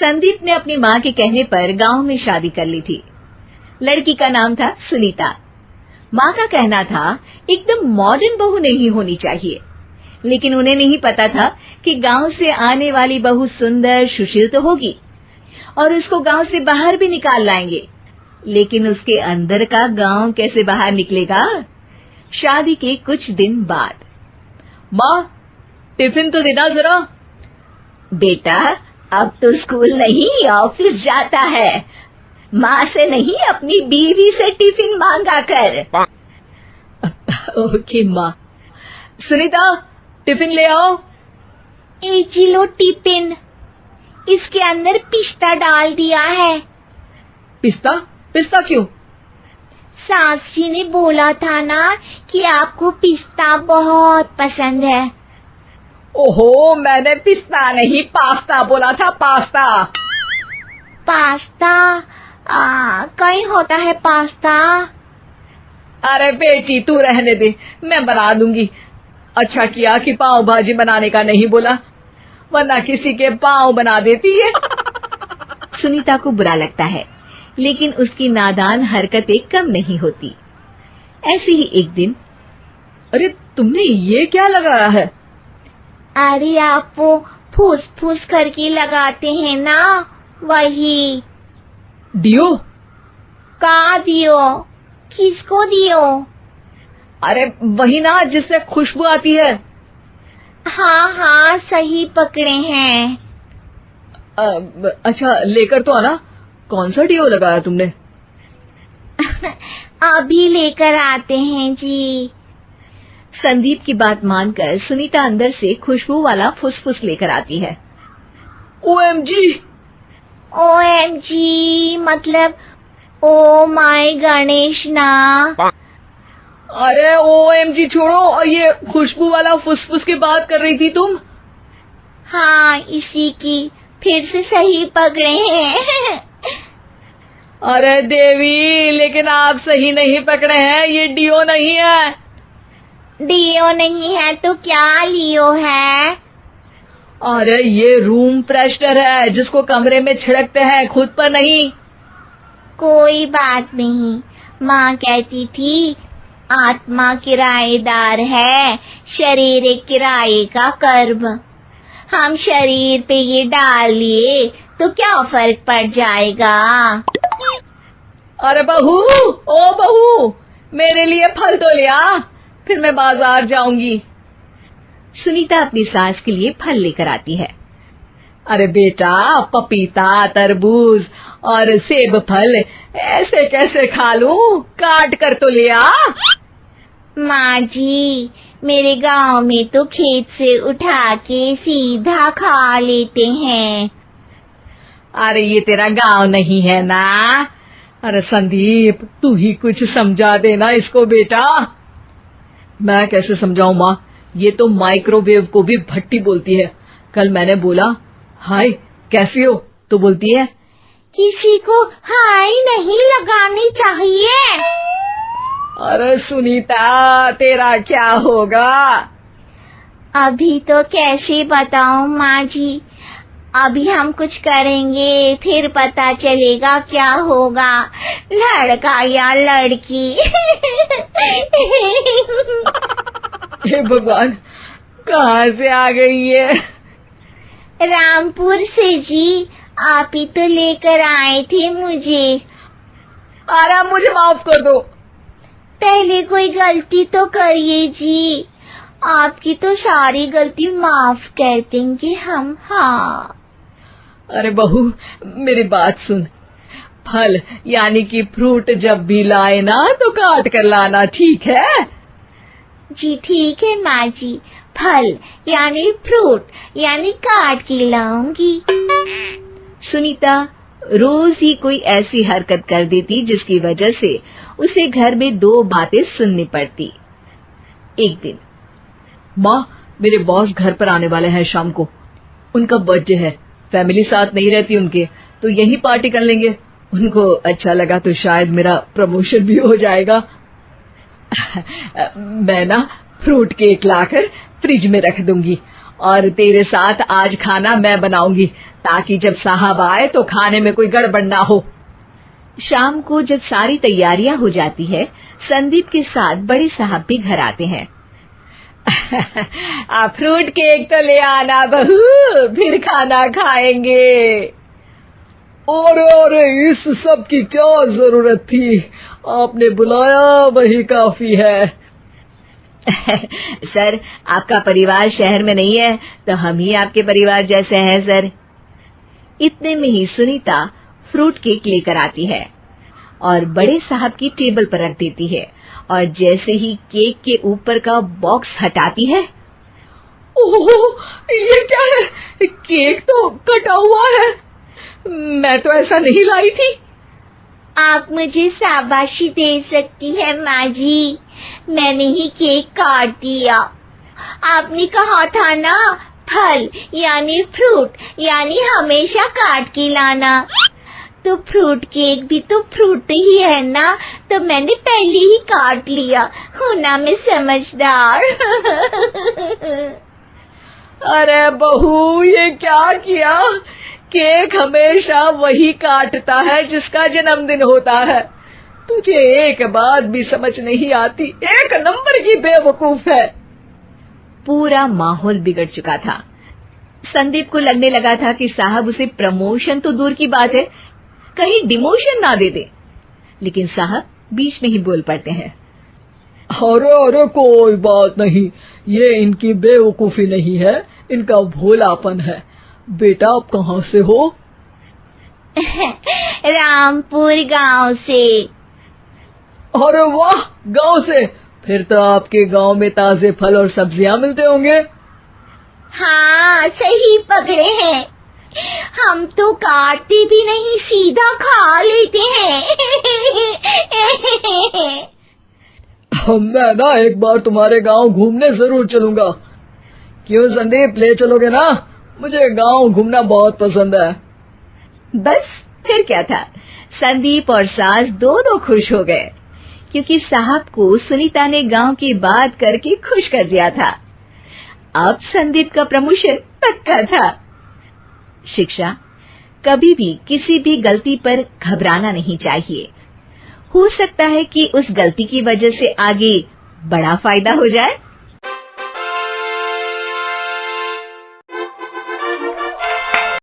संदीप ने अपनी माँ के कहने पर गांव में शादी कर ली थी। लड़की का नाम था सुनीता। माँ का कहना था एकदम मॉडर्न बहू नहीं होनी चाहिए, लेकिन उन्हें नहीं पता था कि गांव से आने वाली बहू सुंदर सुशील तो होगी और उसको गांव से बाहर भी निकाल लाएंगे, लेकिन उसके अंदर का गांव कैसे बाहर निकलेगा। शादी के कुछ दिन बाद, माँ टिफिन तो देना जरा। बेटा अब तो स्कूल नहीं ऑफिस जाता है, माँ से नहीं अपनी बीवी से टिफिन मांगा कर। ओके माँ। सुनीता टिफिन ले आओ। एक किलो टिफिन, इसके अंदर पिस्ता डाल दिया है। पिस्ता? पिस्ता क्यों? सास जी ने बोला था ना कि आपको पिस्ता बहुत पसंद है। ओहो, मैंने पिस्ता नहीं पास्ता बोला था, पास्ता। पास्ता? कहीं होता है पास्ता? अरे बेटी तू रहने दे, मैं बना दूंगी। अच्छा किया कि पाव भाजी बनाने का नहीं बोला, वरना किसी के पाव बना देती है। सुनीता को बुरा लगता है, लेकिन उसकी नादान हरकतें कम नहीं होती। ऐसे ही एक दिन, अरे तुमने ये क्या लगाया है? अरे आप वो फूस फूस करके लगाते हैं ना, वही। डियो? का दियो? किसको दियो? अरे वही ना जिससे खुशबू आती है। हाँ हाँ सही पकड़े हैं। अच्छा लेकर तो आना। कौन सा डियो लगाया तुमने? अभी लेकर आते हैं जी। संदीप की बात मानकर सुनीता अंदर से खुशबू वाला फुसफुस लेकर आती है। OMG! OMG मतलब ओ माय गणेश ना। अरे OMG छोड़ो, और ये खुशबू वाला फुसफुस की बात कर रही थी तुम? हाँ इसी की, फिर से सही पकड़े हैं। अरे देवी, लेकिन आप सही नहीं पकड़े हैं, ये डियो नहीं है। डियो नहीं है तो क्या लियो है? अरे ये रूम फ्रेशनर है, जिसको कमरे में छिड़कते हैं, खुद पर नहीं। कोई बात नहीं, माँ कहती थी आत्मा किराएदार है, शरीर एक किराए का कर्म। हम शरीर पे ये डाल लिए तो क्या फर्क पड़ जाएगा। अरे बहू, ओ बहू, मेरे लिए फल तो ले आ, फिर मैं बाजार जाऊंगी। सुनीता अपनी सास के लिए फल लेकर आती है। अरे बेटा, पपीता, तरबूज और सेब फल ऐसे कैसे खा लूं? काट कर तो ले आ। माँ जी, मेरे गांव में तो खेत से उठा के सीधा खा लेते हैं। अरे ये तेरा गांव नहीं है ना। अरे संदीप, तू ही कुछ समझा देना इसको बेटा। मैं कैसे समझाऊं माँ, ये तो माइक्रोवेव को भी भट्टी बोलती है। कल मैंने बोला हाय कैसी हो, तो बोलती है किसी को हाय नहीं लगानी चाहिए। अरे सुनीता, तेरा क्या होगा? अभी तो कैसे बताऊं माँ जी, अभी हम कुछ करेंगे फिर पता चलेगा क्या होगा, लड़का या लड़की। हे भगवान, कहाँ से आ गई है? रामपुर से जी, आप ही तो लेकर आए थे मुझे। अरे मुझे माफ कर दो। पहले कोई गलती तो करिए जी, आपकी तो सारी गलती माफ कर देंगे हम। हाँ अरे बहू, मेरी बात सुन। फल यानी कि फ्रूट जब भी लाए ना तो काट कर लाना, ठीक है? जी ठीक है माँ जी, फल यानी फ्रूट यानी काट के लाऊंगी। सुनीता रोज ही कोई ऐसी हरकत कर देती जिसकी वजह से उसे घर में दो बातें सुननी पड़ती। एक दिन, माँ मेरे बॉस घर पर आने वाले हैं शाम को, उनका बर्थडे है, फैमिली साथ नहीं रहती उनके, तो यही पार्टी कर लेंगे। उनको अच्छा लगा तो शायद मेरा प्रमोशन भी हो जाएगा। मैं ना फ्रूट केक लाकर फ्रिज में रख दूंगी और तेरे साथ आज खाना मैं बनाऊंगी, ताकि जब साहब आए तो खाने में कोई गड़बड़ ना हो। शाम को जब सारी तैयारियां हो जाती है, संदीप के साथ बड़े साहब भी घर आते हैं। फ्रूट केक तो ले आना बहू, फिर खाना खाएंगे। और इस सब की क्या जरूरत थी, आपने बुलाया वही काफी है। सर, आपका परिवार शहर में नहीं है तो हम ही आपके परिवार जैसे हैं सर। इतने में ही सुनीता फ्रूट केक लेकर आती है और बड़े साहब की टेबल पर रख देती है, और जैसे ही केक के ऊपर का बॉक्स हटाती है, ओह, ये क्या है? केक तो कटा हुआ है, मैं तो ऐसा नहीं लाई थी। आप मुझे शाबाशी दे सकती है माँ जी, मैंने ही केक काट दिया। आपने कहा था ना, फल यानी फ्रूट यानी हमेशा काट के लाना, तो फ्रूट केक भी तो फ्रूट ही है ना, तो मैंने पहले ही काट लिया। हूँ ना मैं समझदार। अरे बहू, ये क्या किया? केक हमेशा वही काटता है जिसका जन्मदिन होता है। तुझे एक बात भी समझ नहीं आती, एक नंबर की बेवकूफ है। पूरा माहौल बिगड़ चुका था। संदीप को लगने लगा था कि साहब उसे प्रमोशन तो दूर की बात है, कहीं डिमोशन ना दे दे, लेकिन साहब बीच में ही बोल पड़ते हैं। अरे कोई बात नहीं, ये इनकी बेवकूफी नहीं है, इनका भोलापन है। बेटा, आप कहाँ से हो? रामपुर गांव से। अरे वाह, गांव से? फिर तो आपके गांव में ताजे फल और सब्जियां मिलते होंगे। हाँ, सही पकड़े हैं, हम तो काटते भी नहीं, सीधा खा लेते हैं। मैं ना एक बार तुम्हारे गांव घूमने जरूर चलूंगा। क्यों संदीप, ले चलोगे ना? मुझे गांव घूमना बहुत पसंद है। बस फिर क्या था, संदीप और सास दोनों खुश हो गए, क्योंकि साहब को सुनीता ने गांव की बात करके खुश कर दिया था। अब संदीप का प्रमोशन पक्का था। शिक्षा, कभी भी किसी भी गलती पर घबराना नहीं चाहिए। हो सकता है कि उस गलती की वजह से आगे बड़ा फायदा हो जाए।